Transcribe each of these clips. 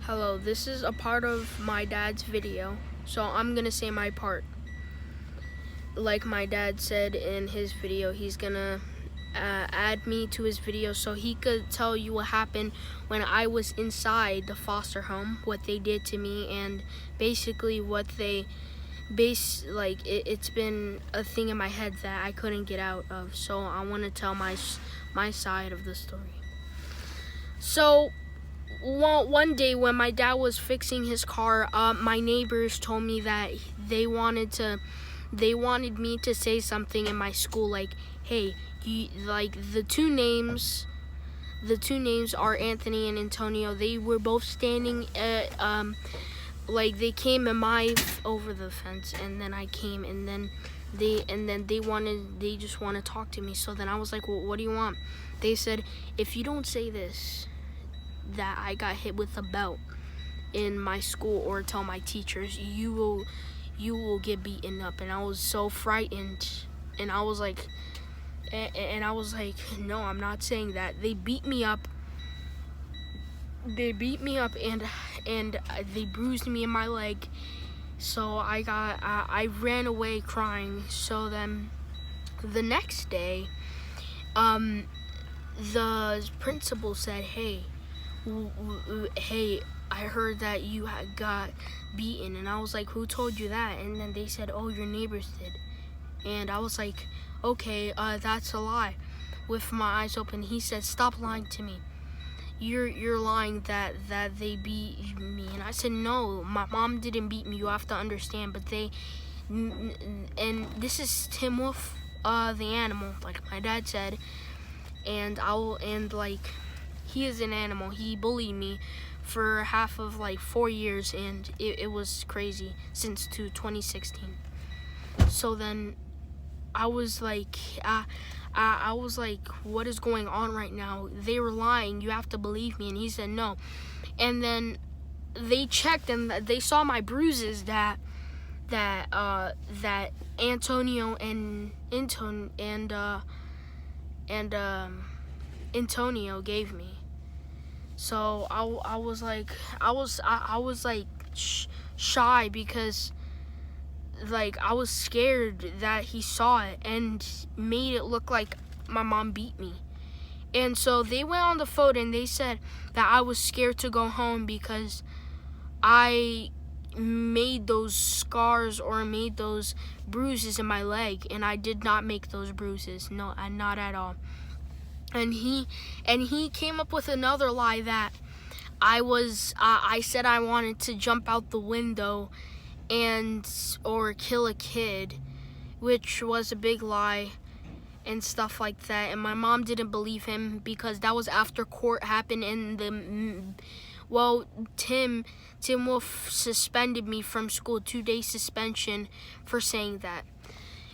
Hello, this is a part of my dad's video, so I'm gonna say my part. Like my dad said in his video, he's gonna add me to his video so he could tell you what happened when I was inside the foster home, what they did to me, and basically what they it's been a thing in my head that I couldn't get out of. So I want to tell my side of the story. So one day when my dad was fixing his car, my neighbors told me that they wanted me to say something in my school, like, hey, the two names are Anthony and Antonio. They were both standing they came over the fence, and then I came, and then they just want to talk to me. So then I was like, well, what do you want? They said, if you don't say this, that I got hit with a belt in my school, or tell my teachers, you will get beaten up. And I was so frightened, and I was like, no, I'm not saying that. They beat me up, and they bruised me in my leg. So I ran away crying. So then the next day, the principal said, hey, I heard that you got beaten. And I was like, who told you that? And then they said, oh, your neighbors did. And I was like, okay, that's a lie. With my eyes open, he said, stop lying to me. You're lying that they beat me. And I said, no, my mom didn't beat me. You have to understand. But and this is Tim Wolf, the animal, like my dad said. And he is an animal. He bullied me for half of 4 years, and it was crazy since 2016. So then I was like, I was like, what is going on right now? They were lying. You have to believe me. And he said no. And then they checked, and they saw my bruises that Antonio and Antonio gave me. So I was shy, because I was scared that he saw it and made it look like my mom beat me. And so they went on the phone, and they said that I was scared to go home because I made those scars or made those bruises in my leg, and I did not make those bruises. No, not at all. And he came up with another lie that I said I wanted to jump out the window or kill a kid, which was a big lie and stuff like that. And my mom didn't believe him because that was after court happened, and Tim Wolf suspended me from school, 2-day suspension for saying that,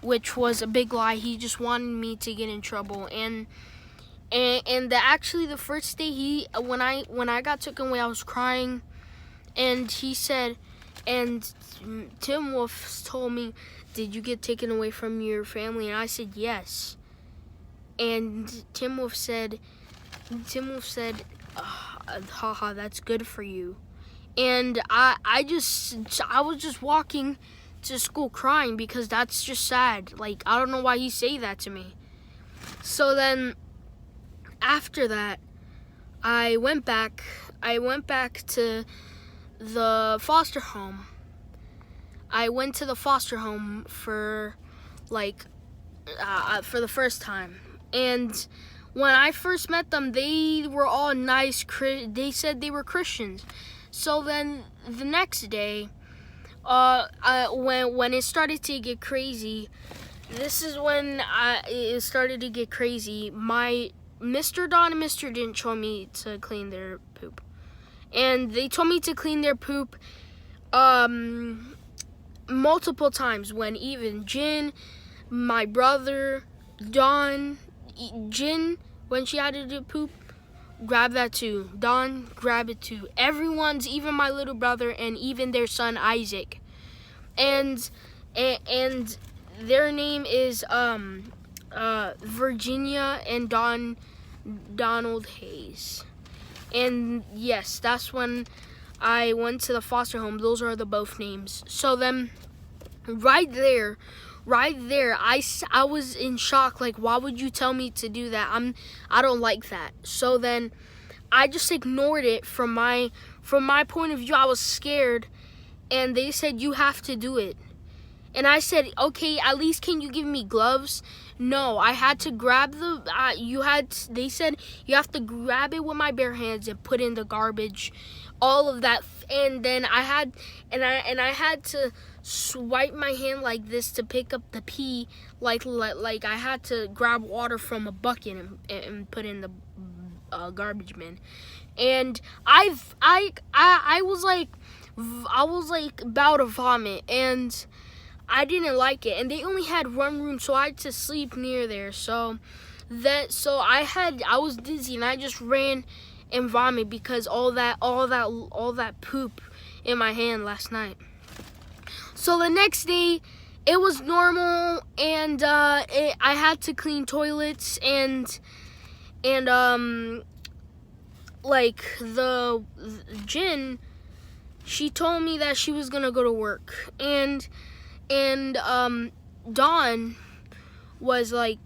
which was a big lie. He just wanted me to get in trouble. And actually the first day when I got taken away, I was crying, and he said, and Tim Wolf told me, did you get taken away from your family? And I said yes. And Tim Wolf said, haha, that's good for you. And I was just walking to school crying, because that's just sad. I don't know why he say that to me. So then after that, I went back to the foster home. I went to the foster home for the first time. And when I first met them, they were all nice. They said they were Christians. So then the next day, when it started to get crazy, this is when it started to get crazy. My Mr. Don and Mr. didn't told me to clean their poop. And they told me to clean their poop multiple times, when even Jin, my brother, Dawn, Jin, when she had to do poop, grab that too. Dawn, grab it too. Everyone's, even my little brother and even their son Isaac. And their name is Virginia and Donald Hayes. And yes, that's when I went to the foster home. Those are the both names. So then right there, I was in shock. Like, why would you tell me to do that? I don't like that. So then I just ignored it. From my point of view, I was scared, and they said you have to do it. And I said, okay, at least can you give me gloves? No, I had to grab they said you have to grab it with my bare hands and put in the garbage, all of that. And then I had to swipe my hand like this to pick up the pee, like I had to grab water from a bucket and put in the garbage bin. And I was like about to vomit, and I didn't like it. And they only had one room, so I had to sleep near there. So I was dizzy, and I just ran and vomited because all that poop in my hand last night. So the next day, it was normal, and I had to clean toilets, and like the Jin, she told me that she was gonna go to work, and Don was like,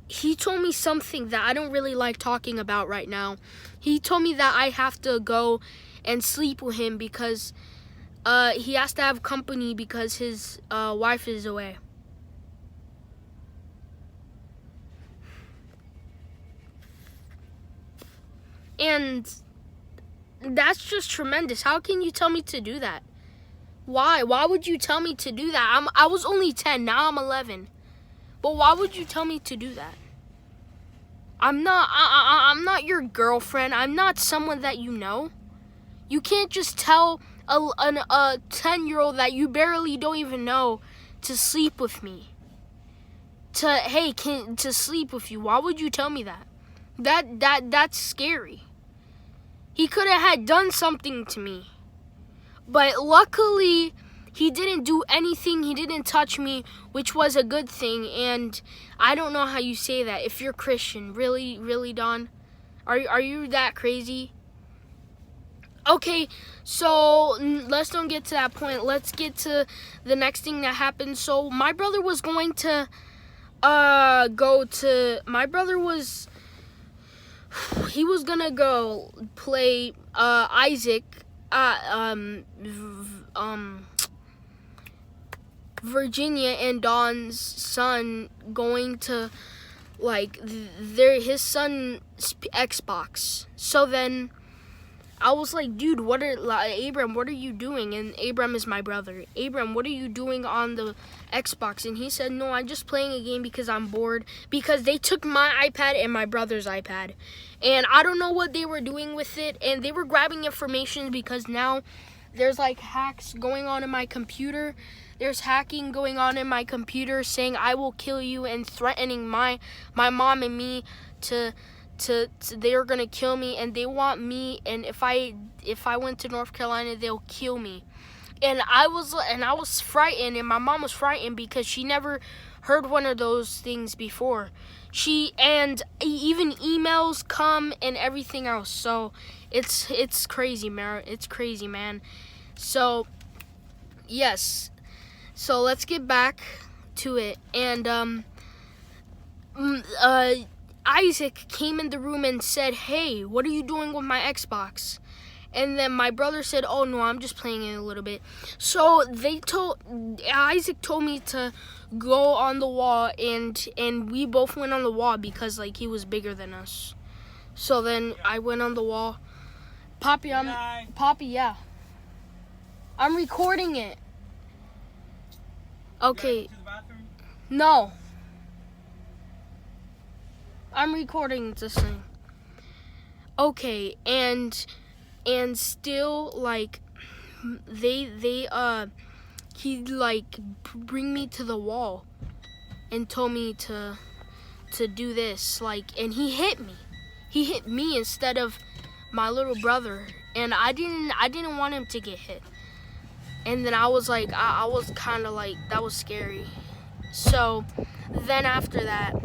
he told me something that I don't really like talking about right now. He told me that I have to go and sleep with him because he has to have company because his wife is away. And that's just tremendous. How can you tell me to do that? Why? Why would you tell me to do that? I was only 10, now I'm 11. But why would you tell me to do that? I'm not your girlfriend. I'm not someone that you know. You can't just tell a 10-year-old that you barely don't even know to sleep with me. To sleep with you. Why would you tell me that? That's scary. He could have had done something to me. But luckily, he didn't do anything. He didn't touch me, which was a good thing. And I don't know how you say that. If you're Christian, really, Don? Are you that crazy? Okay, so let's don't get to that point. Let's get to the next thing that happened. So my brother was going to he was gonna go play Isaac Virginia and Don's son going to like his son's Xbox. So then I was like, dude, Abram, what are you doing? And Abram is my brother. Abram, what are you doing on the Xbox? And he said, no, I'm just playing a game because I'm bored. Because they took my iPad and my brother's iPad. And I don't know what they were doing with it. And they were grabbing information because now there's like hacks going on in my computer. There's hacking going on in my computer saying I will kill you and threatening my mom and me to they are gonna kill me, and they want me, and if I went to North Carolina, they'll kill me. And I was frightened, and my mom was frightened because she never heard one of those things before. And even emails come and everything else. So it's crazy, man. It's crazy, man. So yes. So let's get back to it. And Isaac came in the room and said, hey, what are you doing with my Xbox? And then my brother said, oh, no, I'm just playing it a little bit. So Isaac told me to go on the wall, and we both went on the wall because, like, he was bigger than us. So then I went on the wall. Poppy, yeah. I'm recording it. Okay. No. I'm recording this thing. Okay, and still, like, he like bring me to the wall and told me to do this, like, and he hit me instead of my little brother, and I didn't want him to get hit. And then I was like, I was kind of like, that was scary. So then after that,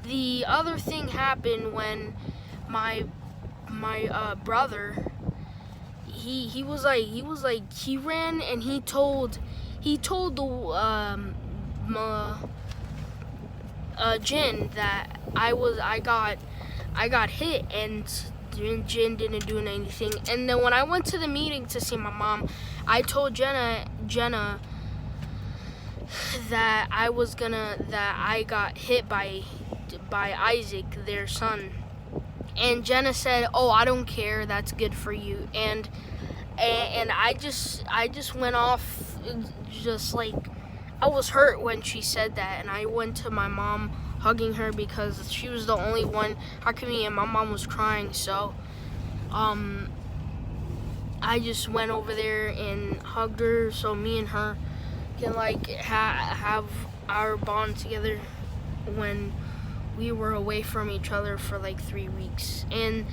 the other thing happened when my my brother, he ran and he told the Jin that I got hit, and Jin didn't do anything. And then when I went to the meeting to see my mom, I told Jenna that I got hit by Isaac, their son. And Jenna said, "Oh, I don't care. That's good for you." And I just went off, just like, I was hurt when she said that, and I went to my mom, hugging her because she was the only one hugging me, and my mom was crying. So I just went over there and hugged her, so me and her can like have our bond together when we were away from each other for like 3 weeks. And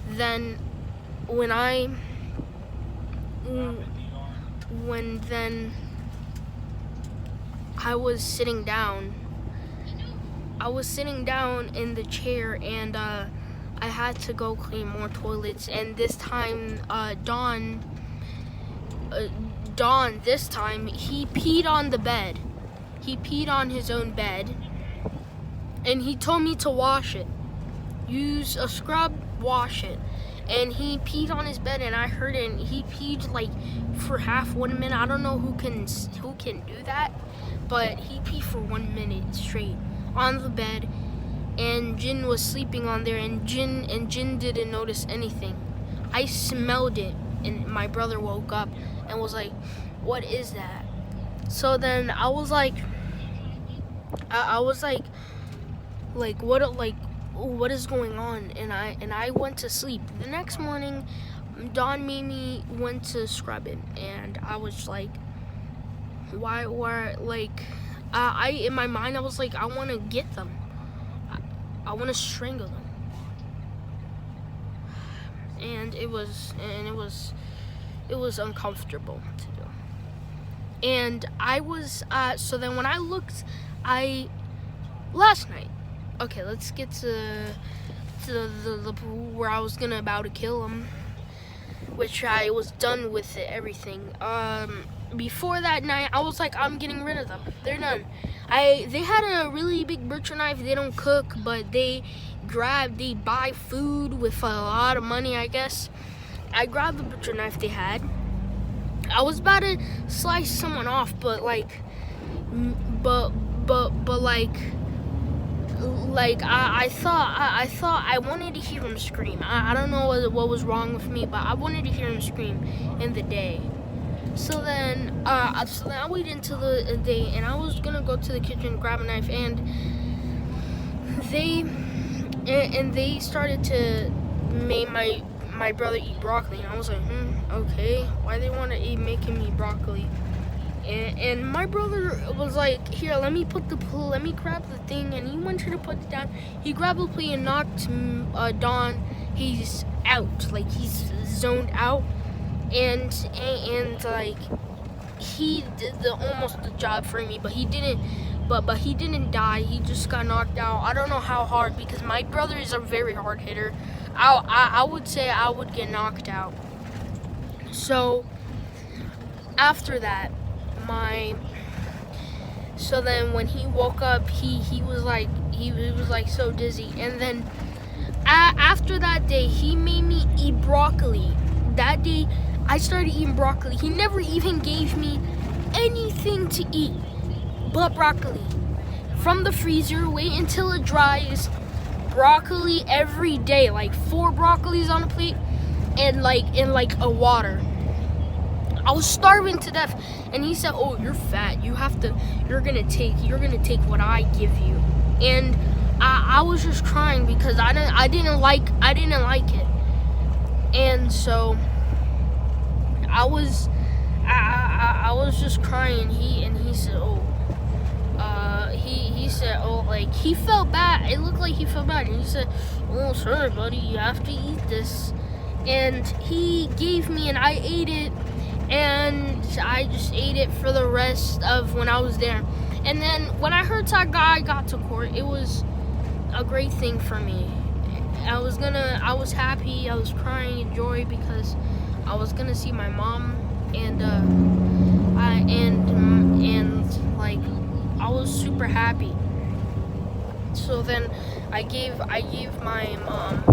then when I was sitting down in the chair, and I had to go clean more toilets. And this time Don this time, he peed on the bed. He peed on his own bed, and he told me to wash it. Use a scrub, wash it. And he peed on his bed, and I heard it, and he peed like for half 1 minute. I don't know who can do that, but he peed for 1 minute straight on the bed, and Jin was sleeping on there, and Jin didn't notice anything. I smelled it, and my brother woke up and was like, "What is that?" So then I was like, what is going on? And I went to sleep. The next morning, Dawn made me went to scrub it, and I was like, why like, in my mind I was like, I want to get them. I want to strangle them. And it was uncomfortable to do. And I was so then when I looked, last night, okay, let's get to the where I was about to kill him, which I was done with everything. Before that night, I was like, I'm getting rid of them. They're done. They had a really big butcher knife. They don't cook, but they buy food with a lot of money, I guess. I grabbed the butcher knife they had. I was about to slice someone off, but like I thought I wanted to hear him scream. I don't know what was wrong with me, but I wanted to hear him scream in the day. So then I waited until the day, and I was gonna go to the kitchen, grab a knife, and they started to make my brother eat broccoli, and I was like, okay, why they want to making me broccoli? And my brother was like, here, let me grab the thing, and he wanted to put it down. He grabbed the plate and knocked Don. He's out, like he's zoned out, and like he did almost the job for me, but he didn't. But he didn't die. He just got knocked out. I don't know how hard, because my brother is a very hard hitter. I would say I would get knocked out. So after that, so then when he woke up, he was like so dizzy. And then after that day, he made me eat broccoli. That day, I started eating broccoli. He never even gave me anything to eat but broccoli from the freezer. Wait until it dries. Broccoli every day, like 4 broccolis on a plate, and like a water. I was starving to death, and he said, "Oh, you're fat. You're gonna take what I give you." And I was just crying because I didn't like it, and so I was just crying. He said, "Oh." He said, "Oh, like he felt bad. It looked like he felt bad." And he said, "Oh, sorry, buddy, you have to eat this." And he gave me, and I ate it, and I just ate it for the rest of when I was there. And then when I heard that guy got to court, it was a great thing for me. I was happy, I was crying in joy because I was gonna see my mom, and like I was super happy. So then I gave my mom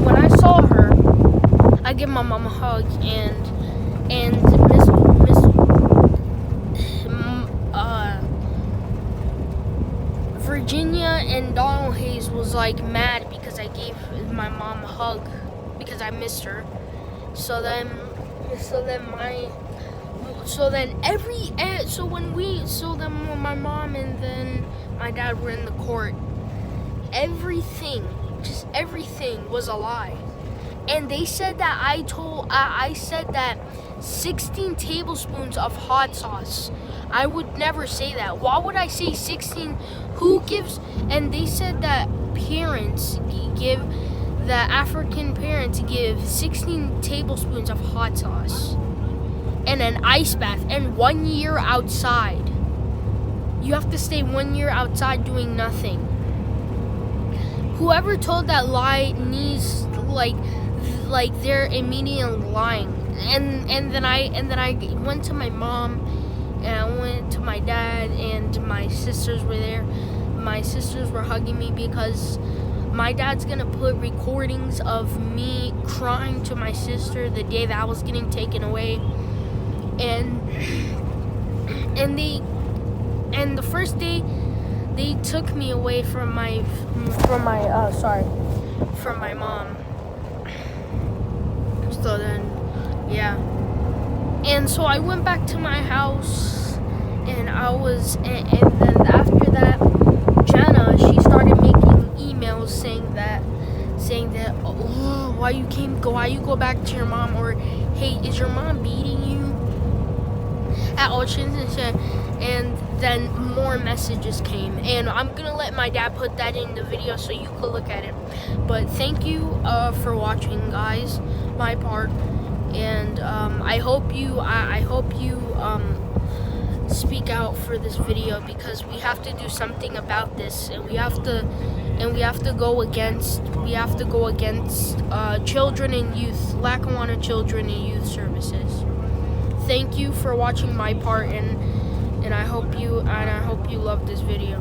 when I saw her, I gave my mom a hug, and Virginia and Donald Hayes was like mad because I gave my mom a hug because I missed her. So then when my mom and then my dad were in the court, everything was a lie. And they said that I said that 16 tablespoons of hot sauce. I would never say that. Why would I say 16? Who gives? And they said that African parents give 16 tablespoons of hot sauce and an ice bath and 1 year outside. You have to stay 1 year outside doing nothing. Whoever told that lie needs like they're immediately lying. And then I went to my mom, and I went to my dad, and my sisters were there. My sisters were hugging me because my dad's gonna put recordings of me crying to my sister the day that I was getting taken away. And the first day they took me away from my mom. So then, yeah. And so I went back to my house, and then after that, Jenna, she started making emails saying that, oh, why you go back to your mom, or hey, is your mom beating you? At Oceans and shit. And then more messages came, and I'm gonna let my dad put that in the video so you could look at it. But thank you for watching, guys, my part, and I hope you speak out for this video, because we have to do something about this, and we have to go against children and youth, Lackawanna Children and Youth Services. Thank you for watching my part, and I hope you love this video.